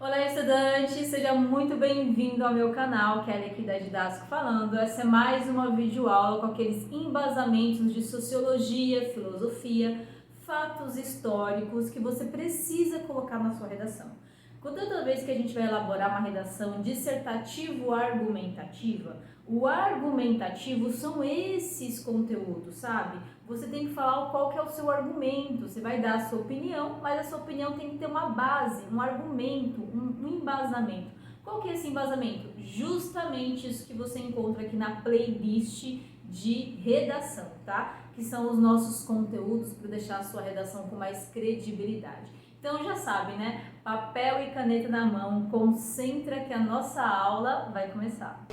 Olá, estudante! Seja muito bem-vindo ao meu canal, Kelly aqui da Didático falando. Essa é mais uma videoaula com aqueles embasamentos de sociologia, filosofia, fatos históricos que você precisa colocar na sua redação. Toda vez que a gente vai elaborar uma redação dissertativo-argumentativa, o argumentativo são esses conteúdos, sabe? Você tem que falar qual que é o seu argumento, você vai dar a sua opinião, mas a sua opinião tem que ter uma base, um argumento, um embasamento. Qual que é esse embasamento? Justamente isso que você encontra aqui na playlist de redação, tá? Que são os nossos conteúdos para deixar a sua redação com mais credibilidade. Então já sabe, né? Papel e caneta na mão, concentra que a nossa aula vai começar.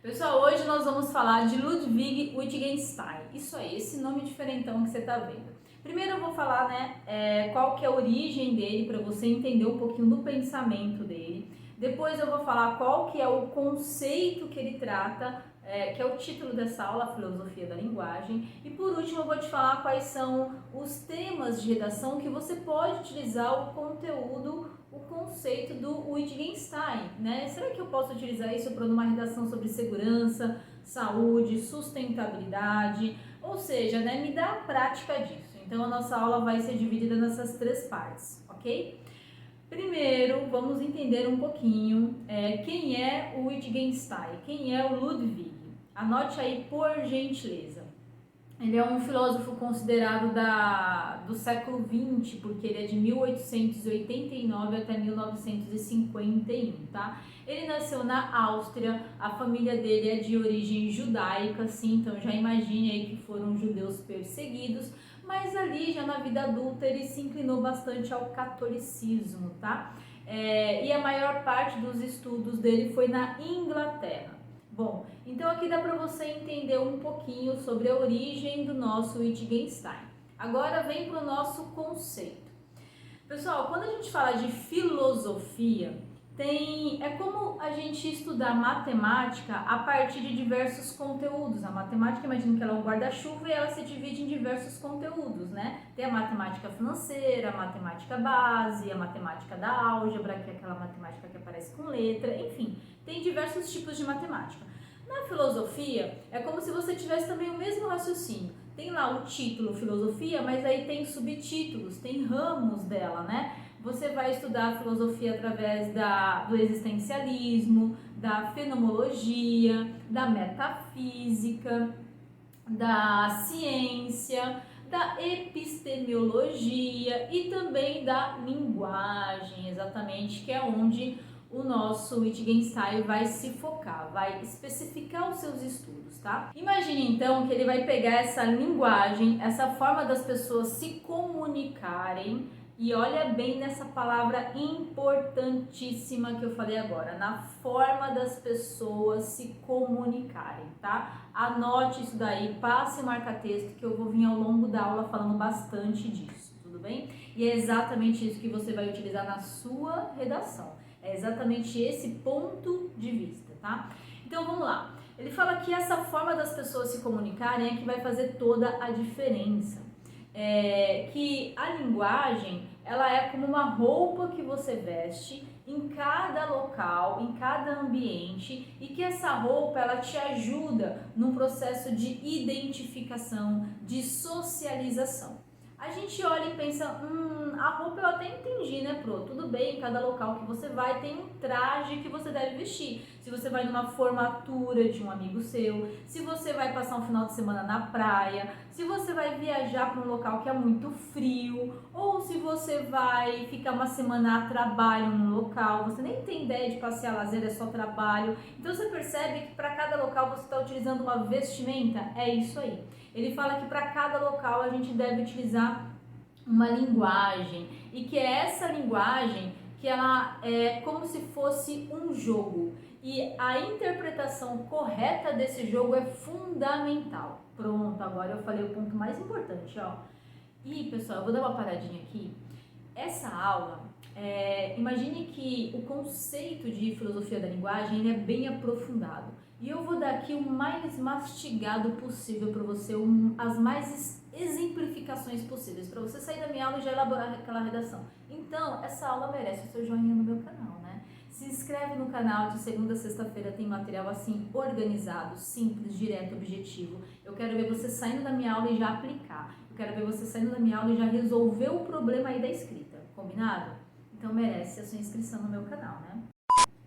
Pessoal, hoje nós vamos falar de Ludwig Wittgenstein. Isso aí, esse nome diferentão que você tá vendo. Primeiro eu vou falar, né, qual que é a origem dele, para você entender um pouquinho do pensamento dele. Depois eu vou falar qual que é o conceito que ele trata, que é o título dessa aula, a Filosofia da Linguagem. E por último eu vou te falar quais são os temas de redação que você pode utilizar o conteúdo, o conceito do Wittgenstein, né? Será que eu posso utilizar isso para uma redação sobre segurança, saúde, sustentabilidade? Ou seja, né, me dá a prática disso. Então a nossa aula vai ser dividida nessas três partes, ok? Primeiro, vamos entender um pouquinho quem é o Wittgenstein, quem é o Ludwig. Anote aí por gentileza. Ele é um filósofo considerado do século XX, porque ele é de 1889 até 1951, tá? Ele nasceu na Áustria, a família dele é de origem judaica, sim, então já imagine aí que foram judeus perseguidos, mas ali já na vida adulta ele se inclinou bastante ao catolicismo, tá? E a maior parte dos estudos dele foi na Inglaterra. Bom, então aqui dá para você entender um pouquinho sobre a origem do nosso Wittgenstein. Agora vem para o nosso conceito. Pessoal, quando a gente fala de filosofia, é como a gente estudar matemática a partir de diversos conteúdos. A matemática, imagino que ela é um guarda-chuva e ela se divide em diversos conteúdos, né? Tem a matemática financeira, a matemática base, a matemática da álgebra, que é aquela matemática que aparece com letra, enfim, tem diversos tipos de matemática. Na filosofia, é como se você tivesse também o mesmo raciocínio. Tem lá o título filosofia, mas aí tem subtítulos, tem ramos dela, né? Você vai estudar a filosofia através do existencialismo, da fenomenologia, da metafísica, da ciência, da epistemologia e também da linguagem, exatamente, que é onde o nosso Wittgenstein vai se focar, vai especificar os seus estudos, tá? Imagine então que ele vai pegar essa linguagem, essa forma das pessoas se comunicarem, e olha bem nessa palavra importantíssima que eu falei agora, na forma das pessoas se comunicarem, tá? Anote isso daí, passe e marca texto, que eu vou vir ao longo da aula falando bastante disso, tudo bem? E é exatamente isso que você vai utilizar na sua redação. É exatamente esse ponto de vista, tá? Então vamos lá. Ele fala que essa forma das pessoas se comunicarem é que vai fazer toda a diferença. Que a linguagem, ela é como uma roupa que você veste em cada local, em cada ambiente, e que essa roupa ela te ajuda num processo de identificação, de socialização. A gente olha e pensa, a roupa eu até entendi, né, Pro? Tudo bem, em cada local que você vai tem um traje que você deve vestir. Se você vai numa formatura de um amigo seu, se você vai passar um final de semana na praia, se você vai viajar para um local que é muito frio, ou se você vai ficar uma semana a trabalho num local, você nem tem ideia de passear lazer, é só trabalho. Então você percebe que para cada local você está utilizando uma vestimenta? É isso aí. Ele fala que para cada local a gente deve utilizar uma linguagem e que é essa linguagem que ela é como se fosse um jogo e a interpretação correta desse jogo é fundamental. Pronto, agora eu falei o ponto mais importante, ó. E pessoal, eu vou dar uma paradinha aqui. Essa aula, imagine que o conceito de filosofia da linguagem ele é bem aprofundado. E eu vou dar aqui o mais mastigado possível para você, as mais exemplificações possíveis para você sair da minha aula e já elaborar aquela redação. Então, essa aula merece o seu joinha no meu canal, né? Se inscreve no canal, de segunda a sexta-feira tem material assim, organizado, simples, direto, objetivo. Eu quero ver você saindo da minha aula e já aplicar. Eu quero ver você saindo da minha aula e já resolver o problema aí da escrita, combinado? Então merece a sua inscrição no meu canal, né?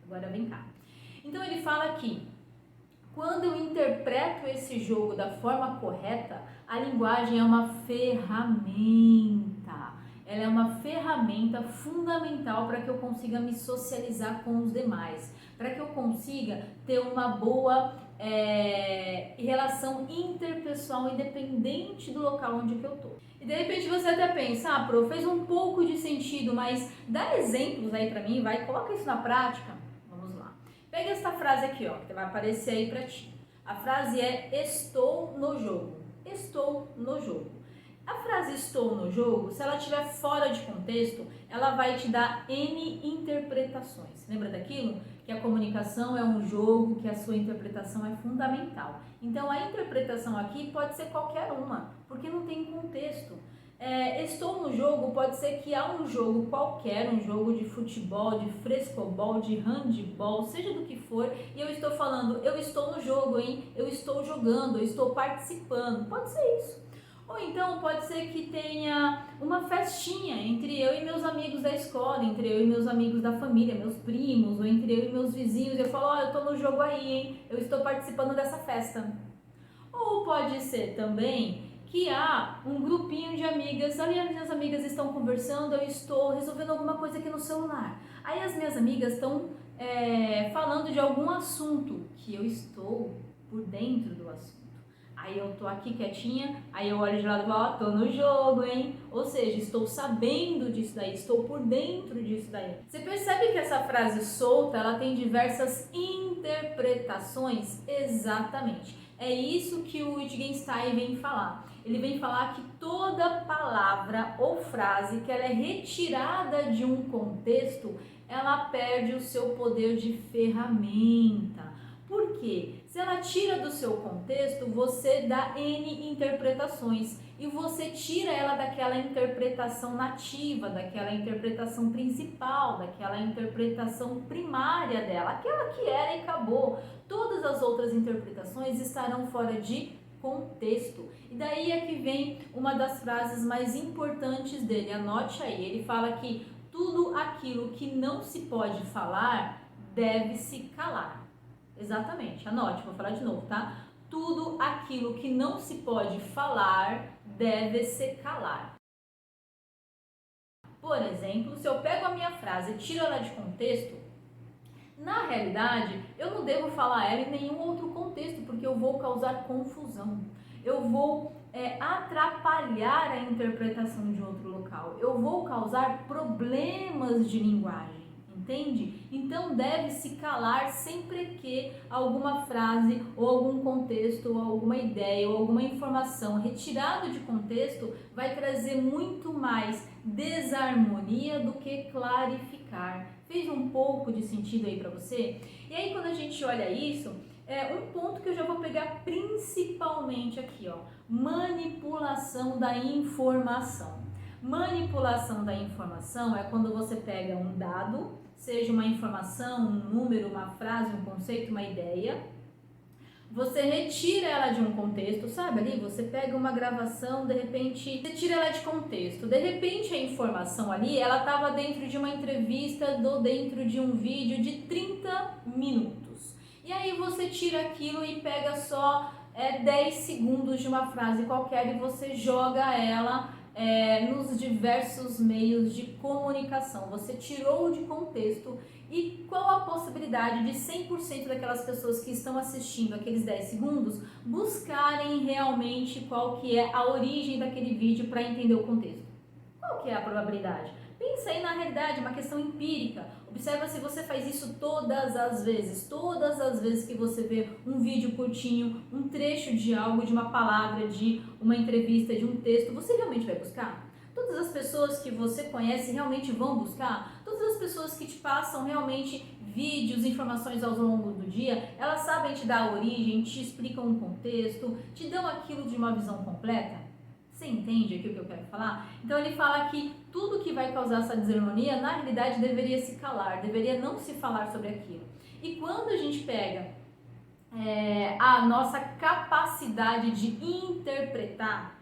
Agora vem cá. Então ele fala aqui, quando eu interpreto esse jogo da forma correta, a linguagem é uma ferramenta. Ela é uma ferramenta fundamental para que eu consiga me socializar com os demais, para que eu consiga ter uma boa relação interpessoal independente do local onde que eu tô. E de repente você até pensa, ah, prof, fez um pouco de sentido, mas dá exemplos aí para mim, vai, coloca isso na prática. Vamos lá. Pega essa frase aqui, ó, que vai aparecer aí para ti. A frase é estou no jogo. Estou no jogo. A frase estou no jogo, se ela estiver fora de contexto, ela vai te dar N interpretações. Lembra daquilo? Que a comunicação é um jogo, que a sua interpretação é fundamental. Então, a interpretação aqui pode ser qualquer uma, porque não tem contexto. Estou no jogo, pode ser que há um jogo qualquer, um jogo de futebol, de frescobol, de handball, seja do que for, e eu estou falando, eu estou no jogo, hein? Eu estou jogando, eu estou participando. Pode ser isso. Ou então pode ser que tenha uma festinha entre eu e meus amigos da escola, entre eu e meus amigos da família, meus primos, ou entre eu e meus vizinhos. Eu falo, ó, eu tô no jogo aí, hein? Eu estou participando dessa festa. Ou pode ser também que há um grupinho de amigas, ali as minhas amigas estão conversando, eu estou resolvendo alguma coisa aqui no celular. Aí as minhas amigas estão falando de algum assunto que eu estou por dentro do assunto. Aí eu tô aqui quietinha, aí eu olho de lado e falo, ó, tô no jogo, hein? Ou seja, estou sabendo disso daí, estou por dentro disso daí. Você percebe que essa frase solta, ela tem diversas interpretações? Exatamente. É isso que o Wittgenstein vem falar. Ele vem falar que toda palavra ou frase que ela é retirada de um contexto, ela perde o seu poder de ferramenta. Por quê? Se ela tira do seu contexto, você dá N interpretações e você tira ela daquela interpretação nativa, daquela interpretação principal, daquela interpretação primária dela, aquela que era e acabou. Todas as outras interpretações estarão fora de contexto. E daí é que vem uma das frases mais importantes dele, anote aí, ele fala que tudo aquilo que não se pode falar deve se calar. Exatamente, anote, vou falar de novo, tá? Tudo aquilo que não se pode falar deve se calar. Por exemplo, se eu pego a minha frase e tiro ela de contexto, na realidade, eu não devo falar ela em nenhum outro contexto, porque eu vou causar confusão. Eu vou atrapalhar a interpretação de outro local. Eu vou causar problemas de linguagem. Entende? Então deve se calar sempre que alguma frase ou algum contexto ou alguma ideia ou alguma informação retirado de contexto vai trazer muito mais desarmonia do que clarificar. Fez um pouco de sentido aí para você? E aí quando a gente olha isso, um ponto que eu já vou pegar principalmente aqui, ó, manipulação da informação. Manipulação da informação é quando você pega um dado, seja uma informação, um número, uma frase, um conceito, uma ideia, você retira ela de um contexto, sabe ali? Você pega uma gravação, de repente, você tira ela de contexto. De repente a informação ali, ela estava dentro de uma entrevista, dentro de um vídeo de 30 minutos. E aí você tira aquilo e pega só 10 segundos de uma frase qualquer e você joga ela nos diversos meios de comunicação. Você tirou de contexto e qual a possibilidade de 100% daquelas pessoas que estão assistindo aqueles 10 segundos buscarem realmente qual que é a origem daquele vídeo para entender o contexto? Qual que é a probabilidade? Pensa aí na realidade, uma questão empírica. Observa se você faz isso todas as vezes que você vê um vídeo curtinho, um trecho de algo, de uma palavra, de uma entrevista, de um texto, você realmente vai buscar? Todas as pessoas que você conhece realmente vão buscar? Todas as pessoas que te passam realmente vídeos, informações ao longo do dia, elas sabem te dar a origem, te explicam um contexto, te dão aquilo de uma visão completa? Você entende aqui o que eu quero falar? Então ele fala que tudo que vai causar essa desarmonia, na realidade, deveria se calar, deveria não se falar sobre aquilo. E quando a gente pega a nossa capacidade de interpretar,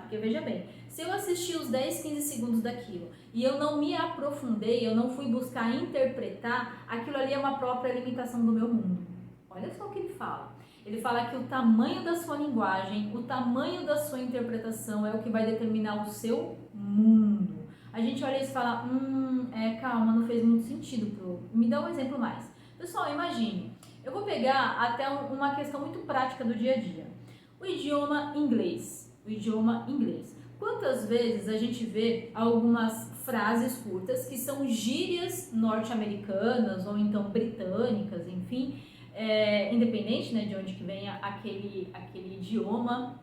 porque veja bem, se eu assisti os 10, 15 segundos daquilo e eu não me aprofundei, eu não fui buscar interpretar, aquilo ali é uma própria limitação do meu mundo. Olha só o que ele fala. Ele fala que o tamanho da sua linguagem, o tamanho da sua interpretação é o que vai determinar o seu mundo. A gente olha isso e fala, calma, não fez muito sentido. Me dá um exemplo mais. Pessoal, imagine, eu vou pegar até uma questão muito prática do dia a dia. O idioma inglês. Quantas vezes a gente vê algumas frases curtas que são gírias norte-americanas ou então britânicas, enfim, independente, né, de onde que venha aquele idioma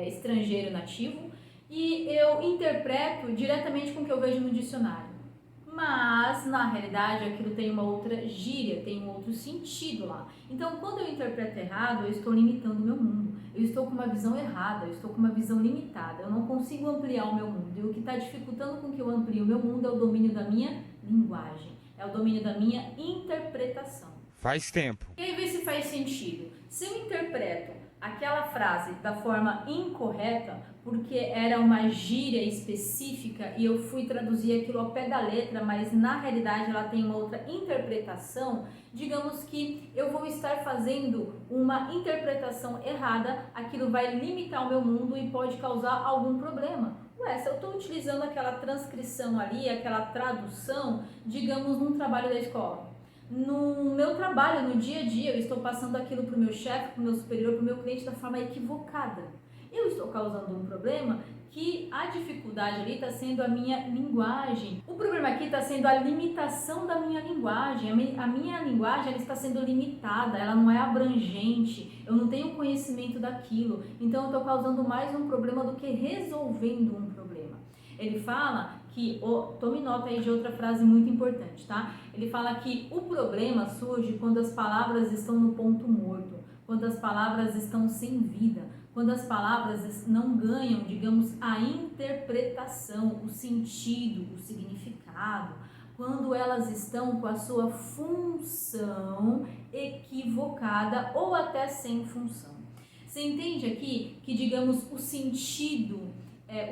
estrangeiro nativo, e eu interpreto diretamente com o que eu vejo no dicionário. Mas, na realidade, aquilo tem uma outra gíria, tem um outro sentido lá. Então, quando eu interpreto errado, eu estou limitando o meu mundo. Eu estou com uma visão errada, eu estou com uma visão limitada. Eu não consigo ampliar o meu mundo. E o que está dificultando com que eu amplie o meu mundo é o domínio da minha linguagem. É o domínio da minha interpretação. Faz tempo. E aí vê se faz sentido. Se eu interpreto aquela frase da forma incorreta, porque era uma gíria específica e eu fui traduzir aquilo ao pé da letra, mas na realidade ela tem uma outra interpretação, digamos que eu vou estar fazendo uma interpretação errada, aquilo vai limitar o meu mundo e pode causar algum problema. Se eu estou utilizando aquela transcrição ali, aquela tradução, digamos, num trabalho da escola. No meu trabalho, no dia a dia, eu estou passando aquilo para o meu chefe, para o meu superior, para o meu cliente da forma equivocada. Eu estou causando um problema que a dificuldade ali está sendo a minha linguagem. O problema aqui está sendo a limitação da minha linguagem. A minha linguagem ela está sendo limitada, ela não é abrangente, eu não tenho conhecimento daquilo. Então eu estou causando mais um problema do que resolvendo um problema. Ele fala que, tome nota aí de outra frase muito importante, tá? Ele fala que o problema surge quando as palavras estão no ponto morto, quando as palavras estão sem vida, quando as palavras não ganham, digamos, a interpretação, o sentido, o significado, quando elas estão com a sua função equivocada ou até sem função. Você entende aqui que, digamos, o sentido,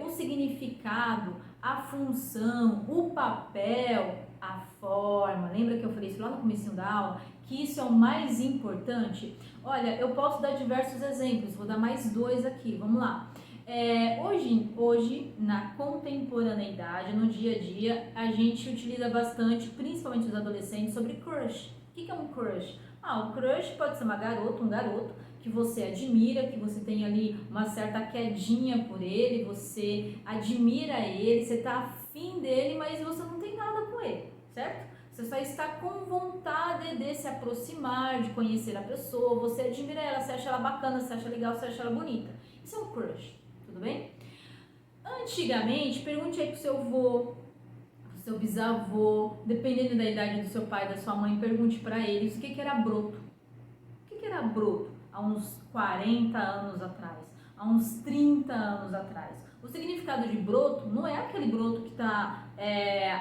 o significado, a função, o papel, a forma, lembra que eu falei isso lá no comecinho da aula? Que isso é o mais importante? Olha, eu posso dar diversos exemplos, vou dar mais 2 aqui, vamos lá. Hoje, na contemporaneidade, no dia a dia, a gente utiliza bastante, principalmente os adolescentes, sobre crush. O que é um crush? O crush pode ser uma garota, um garoto, que você admira, que você tem ali uma certa quedinha por ele, você admira ele, você tá afim dele, mas você não tem nada com ele, certo? Você só está com vontade de se aproximar, de conhecer a pessoa, você admira ela, você acha ela bacana, você acha legal, você acha ela bonita. Isso é um crush, tudo bem? Antigamente, pergunte aí pro seu avô, pro seu bisavô, dependendo da idade do seu pai, da sua mãe, pergunte para eles o que era broto. O que era broto há uns 40 anos atrás, há uns 30 anos atrás? O significado de broto não é aquele broto que está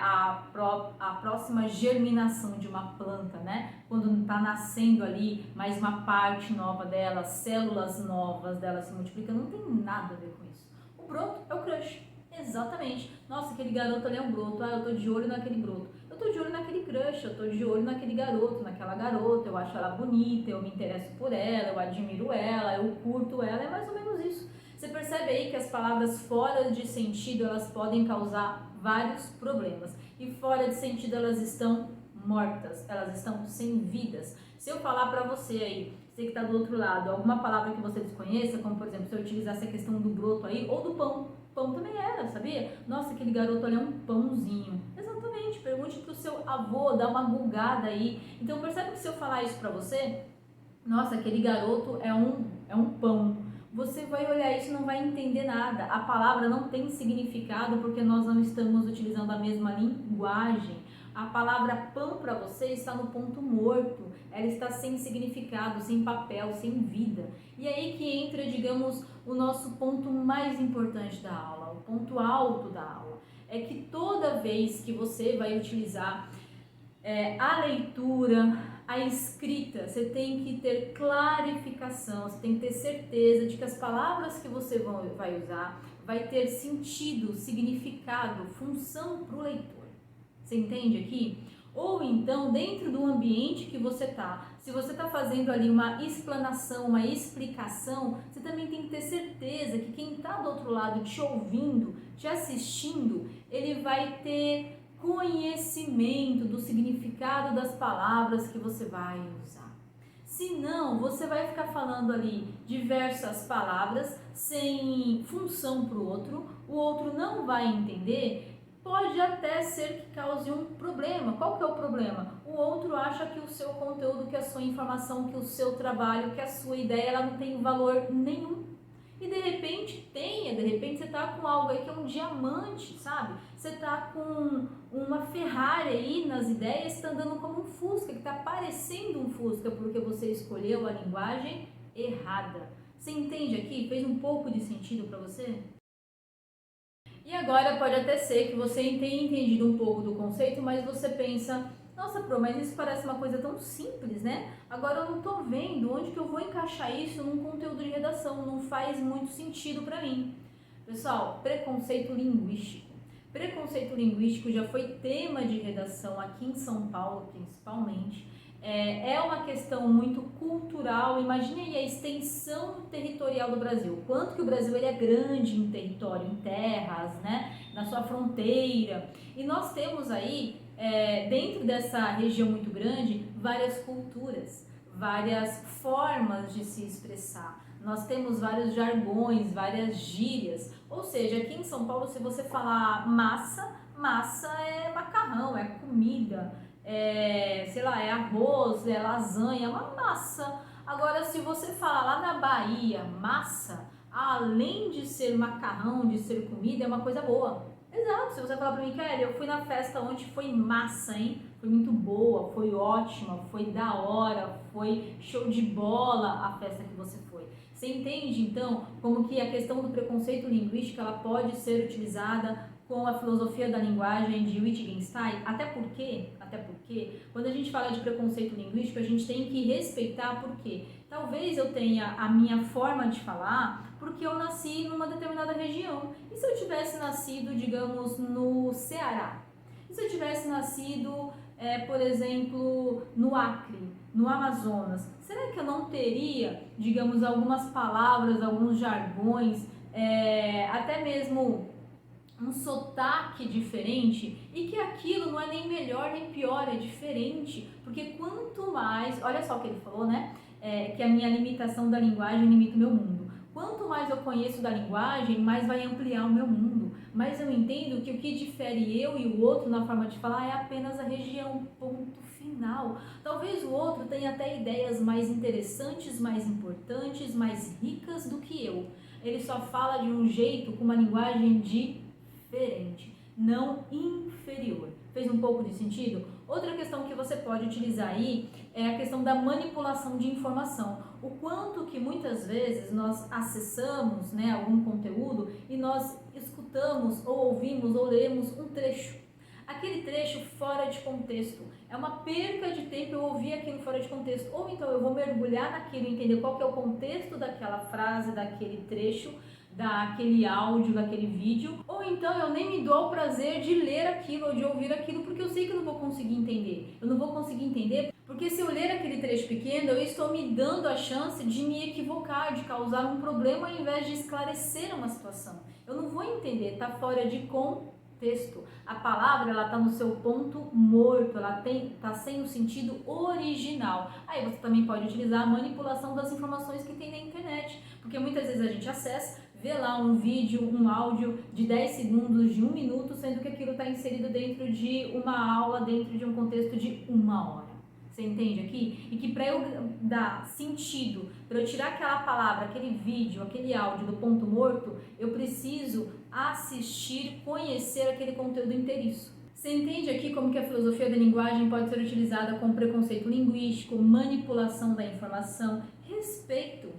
a próxima germinação de uma planta, né? Quando está nascendo ali mais uma parte nova dela, células novas dela se multiplicando, não tem nada a ver com isso. O broto é o crush, exatamente. Nossa, aquele garoto ali é um broto, eu tô de olho naquele broto. Eu tô de olho naquele crush, eu tô de olho naquele garoto, naquela garota, eu acho ela bonita, eu me interesso por ela, eu admiro ela, eu curto ela, é mais ou menos isso. Você percebe aí que as palavras fora de sentido, elas podem causar vários problemas. E fora de sentido, elas estão mortas, elas estão sem vidas. Se eu falar pra você aí, você que tá do outro lado, alguma palavra que você desconheça, como por exemplo, se eu utilizasse a questão do broto aí, ou do pão. Pão também era, sabia? Nossa, aquele garoto ali é um pãozinho. Exatamente, pergunte pro seu avô, dá uma gulgada aí. Então percebe que se eu falar isso pra você, nossa, aquele garoto é um pão. Você vai olhar isso e não vai entender nada. A palavra não tem significado porque nós não estamos utilizando a mesma linguagem. a palavra pão para você está no ponto morto, ela está sem significado, sem papel, sem vida. E aí que entra, digamos, o nosso ponto mais importante da aula, o ponto alto da aula. É que toda vez que você vai utilizar a leitura, a escrita, você tem que ter clarificação, você tem que ter certeza de que as palavras que você vai usar vai ter sentido, significado, função para o leitor. Você entende aqui? Ou então, dentro do ambiente que você está, se você está fazendo ali uma explanação, uma explicação, você também tem que ter certeza que quem está do outro lado te ouvindo, te assistindo, ele vai ter conhecimento do significado das palavras que você vai usar. Senão, você vai ficar falando ali diversas palavras sem função para o outro não vai entender. Pode até ser que cause um problema. Qual que é o problema? O outro acha que o seu conteúdo, que a sua informação, que o seu trabalho, que a sua ideia, ela não tem valor nenhum. E de repente você tá com algo aí que é um diamante, sabe? Você tá com uma Ferrari aí nas ideias, tá andando como um Fusca, que tá parecendo um Fusca porque você escolheu a linguagem errada. Você entende aqui? Fez um pouco de sentido para você? E agora pode até ser que você tenha entendido um pouco do conceito, mas você pensa, nossa, Pro, mas isso parece uma coisa tão simples, né? Agora eu não tô vendo onde que eu vou encaixar isso num conteúdo de redação, não faz muito sentido para mim. Pessoal, preconceito linguístico. Preconceito linguístico já foi tema de redação aqui em São Paulo, principalmente. É uma questão muito cultural. Imagine aí a extensão territorial do Brasil. Quanto que o Brasil ele é grande em território, em terras, né? Na sua fronteira. E nós temos aí, dentro dessa região muito grande, várias culturas, várias formas de se expressar. Nós temos vários jargões, várias gírias. Ou seja, aqui em São Paulo, se você falar massa, massa é macarrão, é comida, sei lá, é arroz, é lasanha, é uma massa. Agora, se você falar lá na Bahia, massa, além de ser macarrão, de ser comida, é uma coisa boa. Exato, se você falar pra mim, Kelly, eu fui na festa ontem, foi massa, hein? Foi muito boa, foi ótima, foi da hora, foi show de bola a festa que você foi. Você entende, então, como que a questão do preconceito linguístico, ela pode ser utilizada com a filosofia da linguagem de Wittgenstein? Até porque, quando a gente fala de preconceito linguístico, a gente tem que respeitar porque talvez eu tenha a minha forma de falar porque eu nasci numa determinada região. E se eu tivesse nascido, digamos, no Ceará? E se eu tivesse nascido, por exemplo, no Acre, no Amazonas? Será que eu não teria, digamos, algumas palavras, alguns jargões, até mesmo um sotaque diferente, e que aquilo não é nem melhor nem pior, é diferente, porque quanto mais, olha só o que ele falou, né, que a minha limitação da linguagem limita o meu mundo. Quanto mais eu conheço da linguagem, mais vai ampliar o meu mundo, mas eu entendo que o que difere eu e o outro na forma de falar é apenas a região, ponto final. Talvez o outro tenha até ideias mais interessantes, mais importantes, mais ricas do que eu. Ele só fala de um jeito, com uma linguagem diferente, não inferior. Fez um pouco de sentido? Outra questão que você pode utilizar aí é a questão da manipulação de informação. O quanto que muitas vezes nós acessamos, né, algum conteúdo e nós escutamos ou ouvimos ou lemos um trecho. Aquele trecho fora de contexto. É uma perca de tempo eu ouvir aquilo fora de contexto. Ou então eu vou mergulhar naquilo e entender qual que é o contexto daquela frase, daquele trecho, daquele áudio, daquele vídeo, ou então eu nem me dou o prazer de ler aquilo ou de ouvir aquilo, porque eu sei que eu não vou conseguir entender. Eu não vou conseguir entender porque se eu ler aquele trecho pequeno, eu estou me dando a chance de me equivocar, de causar um problema ao invés de esclarecer uma situação. Eu não vou entender, está fora de contexto. A palavra, ela está no seu ponto morto, ela está sem o sentido original. Aí você também pode utilizar a manipulação das informações que tem na internet, porque muitas vezes a gente acessa, vê lá um vídeo, um áudio de 10 segundos, de 1 minuto, sendo que aquilo está inserido dentro de uma aula, dentro de um contexto de 1 hora. Você entende aqui? E que para eu dar sentido, para eu tirar aquela palavra, aquele vídeo, aquele áudio do ponto morto, eu preciso assistir, conhecer aquele conteúdo inteiriço. Você entende aqui como que a filosofia da linguagem pode ser utilizada com preconceito linguístico, manipulação da informação,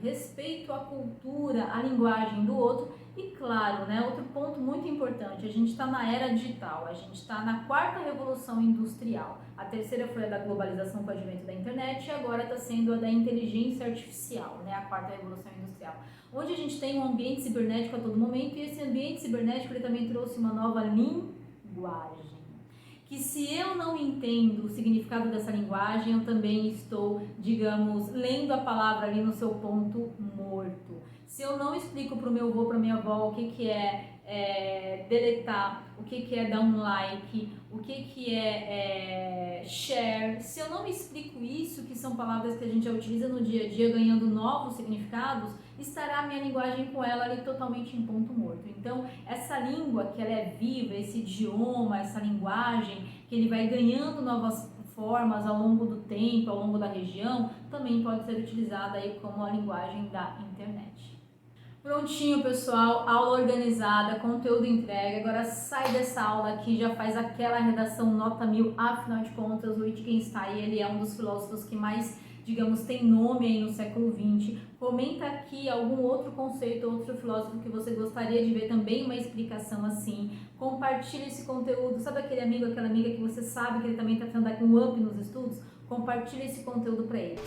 respeito à cultura, à linguagem do outro e, claro, né, outro ponto muito importante, a gente está na era digital, a gente está na quarta revolução industrial. A terceira foi a da globalização com o advento da internet e agora está sendo a da inteligência artificial, né, a quarta revolução industrial, onde a gente tem um ambiente cibernético a todo momento e esse ambiente cibernético ele também trouxe uma nova linguagem. Que se eu não entendo o significado dessa linguagem, eu também estou, digamos, lendo a palavra ali no seu ponto morto. Se eu não explico para o meu avô, para minha avó, o que é deletar, o que é dar um like, o que é share, se eu não explico isso, que são palavras que a gente já utiliza no dia a dia, ganhando novos significados, estará a minha linguagem com ela ali totalmente em ponto morto. Então, essa língua que ela é viva, esse idioma, essa linguagem, que ele vai ganhando novas formas ao longo do tempo, ao longo da região, também pode ser utilizada aí como a linguagem da internet. Prontinho, pessoal, aula organizada, conteúdo entregue. Agora sai dessa aula aqui, já faz aquela redação nota 1000, afinal de contas, o Wittgenstein, ele é um dos filósofos que mais, digamos, tem nome aí no século XX. Comenta aqui algum outro conceito, outro filósofo que você gostaria de ver também uma explicação assim. Compartilha esse conteúdo, sabe aquele amigo, aquela amiga que você sabe que ele também está tendo aqui um up nos estudos? Compartilha esse conteúdo para ele.